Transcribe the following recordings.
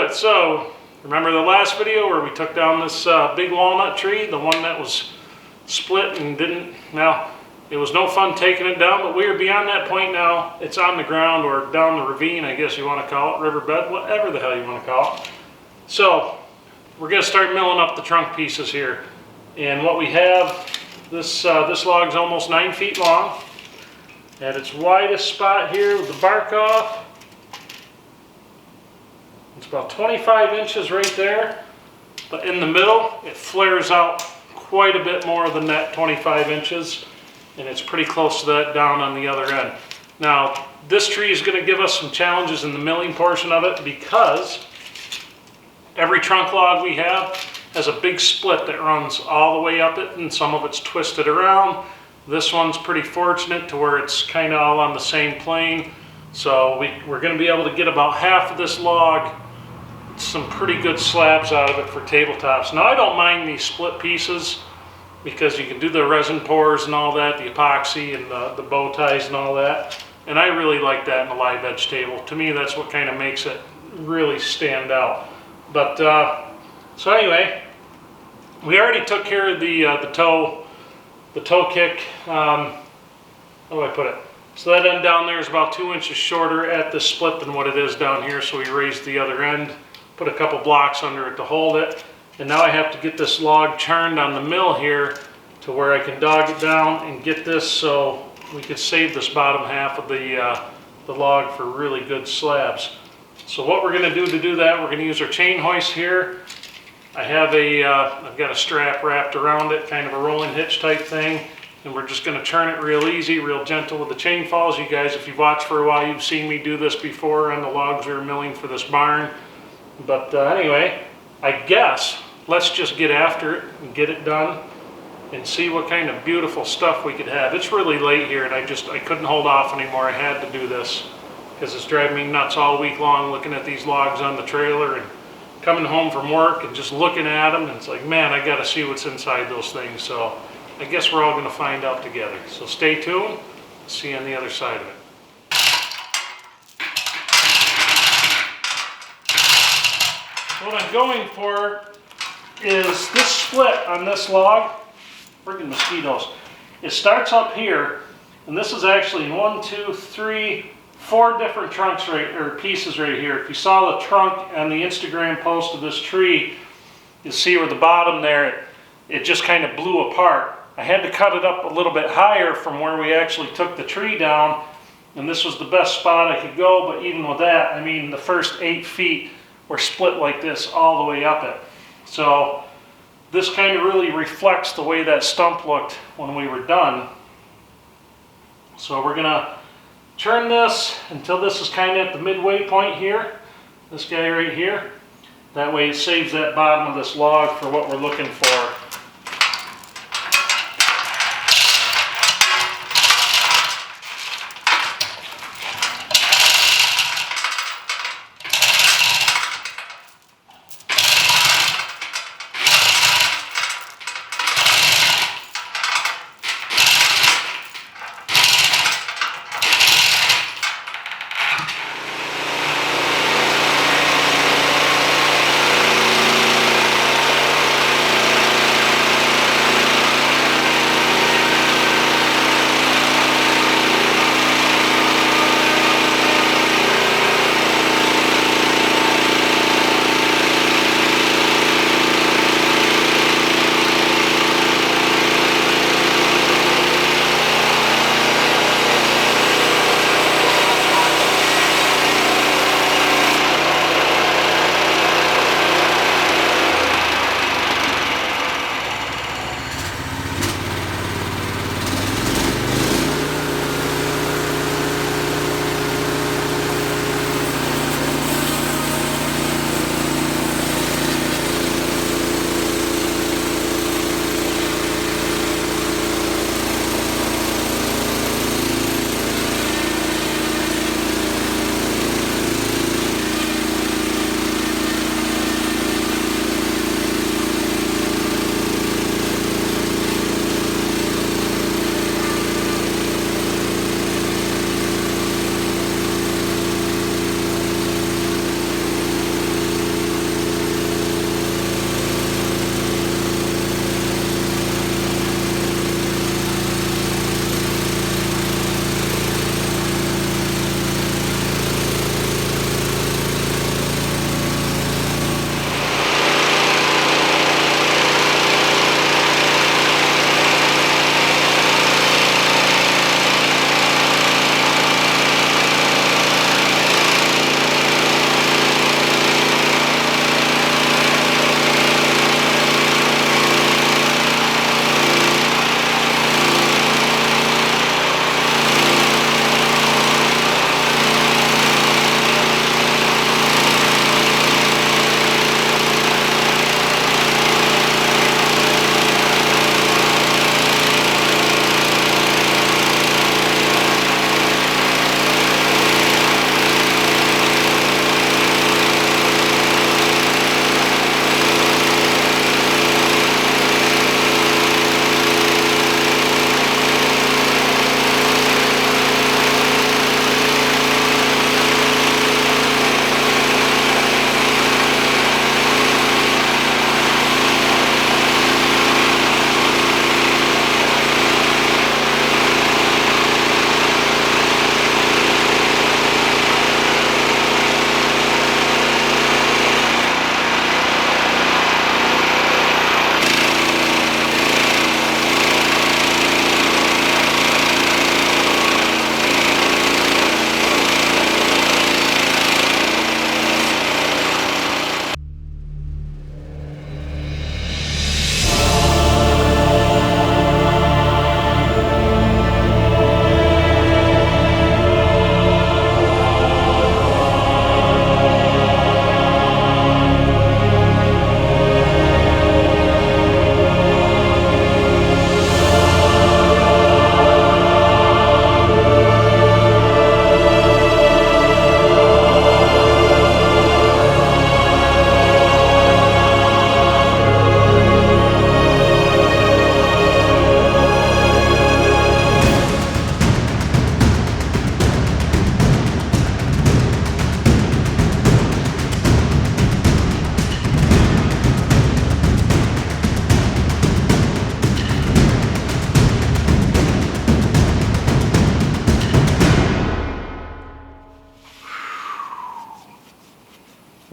good. So, remember the last video where we took down this big walnut tree, the one that was split and didn't, well, it was no fun taking it down, but we are beyond that point now. It's on the ground or down the ravine, I guess you want to call it, riverbed, whatever the hell you want to call it. So, we're going to start milling up the trunk pieces here. And what we have, this log's almost 9 feet long. At its widest spot here with the bark off, it's about 25 inches right there, but in the middle it flares out quite a bit more than that 25 inches, and it's pretty close to that down on the other end. Now this tree is going to give us some challenges in the milling portion of it, because every trunk log we have has a big split that runs all the way up it, and some of it's twisted around. This one's pretty fortunate to where it's kind of all on the same plane. So we're going to be able to get about half of this log, some pretty good slabs out of it for tabletops. Now I don't mind these split pieces because you can do the resin pours and all that, the epoxy and the bow ties and all that. And I really like that in the live edge table. To me, that's what kind of makes it really stand out. But so anyway, we already took care of the toe kick. How do I put it? So that end down there is about 2 inches shorter at the split than what it is down here. So we raised the other end, put a couple blocks under it to hold it. And now I have to get this log churned on the mill here to where I can dog it down and get this so we could save this bottom half of the log for really good slabs. So what we're going to do that, we're going to use our chain hoist here. I have I've got a strap wrapped around it, kind of a rolling hitch type thing, and we're just going to turn it real easy, real gentle with the chain falls. You guys, if you've watched for a while, you've seen me do this before on the logs we were milling for this barn. But anyway, I guess let's just get after it and get it done and see what kind of beautiful stuff we could have. It's really late here and I couldn't hold off anymore. I had to do this because it's driving me nuts all week long looking at these logs on the trailer and coming home from work and just looking at them, and it's like, man, I got to see what's inside those things. So I guess we're all going to find out together. So stay tuned. See you on the other side of it. What I'm going for is this split on this log. Friggin' mosquitoes. It starts up here, and this is actually 1, 2, 3, 4 different trunks pieces right here. If you saw the trunk on the Instagram post of this tree, you see where the bottom there, it just kind of blew apart. I had to cut it up a little bit higher from where we actually took the tree down, and this was the best spot I could go, but even with that, I mean, the first 8 feet were split like this all the way up it. So this kind of really reflects the way that stump looked when we were done. So we're gonna turn this until this is kind of at the midway point here, this guy right here. That way it saves that bottom of this log for what we're looking for.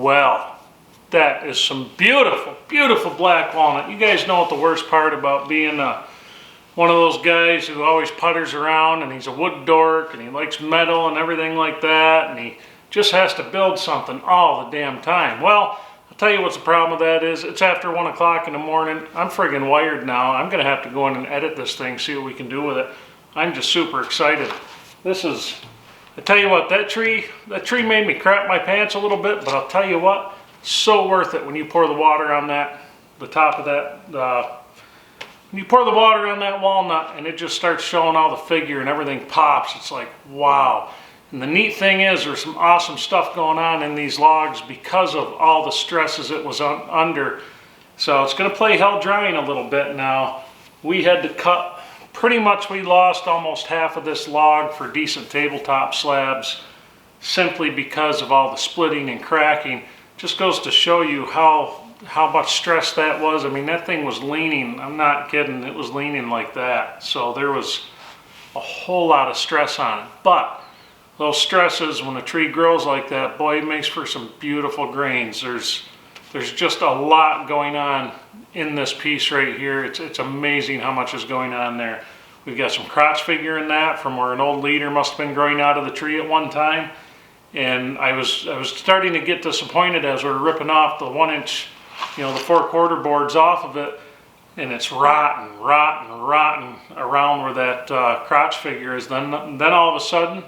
Well, that is some beautiful, beautiful black walnut. You guys know what the worst part about being one of those guys who always putters around, and he's a wood dork, and he likes metal and everything like that, and he just has to build something all the damn time. Well, I'll tell you what's the problem with that is, it's after 1 o'clock in the morning. I'm friggin' wired now. I'm gonna have to go in and edit this thing, see what we can do with it. I'm just super excited. This is, I tell you what, that tree made me crap my pants a little bit, but I'll tell you what, so worth it when you pour the water on that, the top of that, when you pour the water on that walnut and it just starts showing all the figure and everything pops, it's like, wow. And the neat thing is, there's some awesome stuff going on in these logs because of all the stresses it was under. So it's gonna play hell drying a little bit now. We had to cut, pretty much we lost almost half of this log for decent tabletop slabs simply because of all the splitting and cracking. Just goes to show you how much stress that was. I mean, that thing was leaning, I'm not kidding, it was leaning like that. So there was a whole lot of stress on it. But those stresses, when a tree grows like that, boy, it makes for some beautiful grains. There's just a lot going on in this piece right here. It's amazing how much is going on there. We've got some crotch figure in that from where an old leader must have been growing out of the tree at one time. And I was starting to get disappointed as we were ripping off the 1-inch, you know, the 4/4 boards off of it, and it's rotten around where that crotch figure is. Then all of a sudden,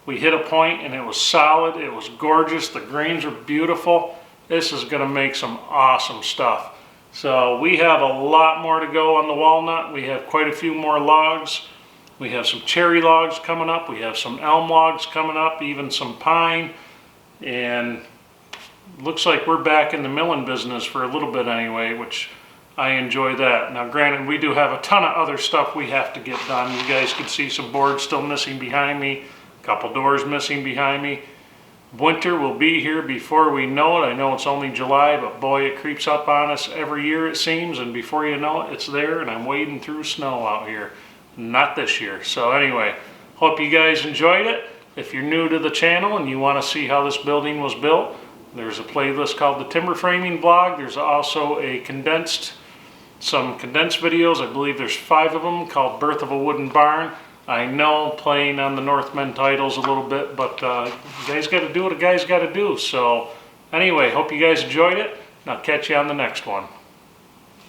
we hit a point and it was solid, it was gorgeous, the grains are beautiful. This is gonna make some awesome stuff. So we have a lot more to go on the walnut. We have quite a few more logs. We have some cherry logs coming up. We have some elm logs coming up, even some pine. And looks like we're back in the milling business for a little bit anyway, which I enjoy that. Now granted, we do have a ton of other stuff we have to get done. You guys can see some boards still missing behind me, a couple doors missing behind me. Winter will be here before we know it. I know it's only July, but boy, it creeps up on us every year it seems, and before you know it, it's there, and I'm wading through snow out here. Not this year. So anyway, hope you guys enjoyed it. If you're new to the channel and you want to see how this building was built, there's a playlist called the Timber Framing Blog. There's also a some condensed videos. I believe there's 5 of them called Birth of a Wooden Barn. I know playing on the Northmen titles a little bit, but you guys got to do what a guy's got to do. So anyway, hope you guys enjoyed it, and I'll catch you on the next one.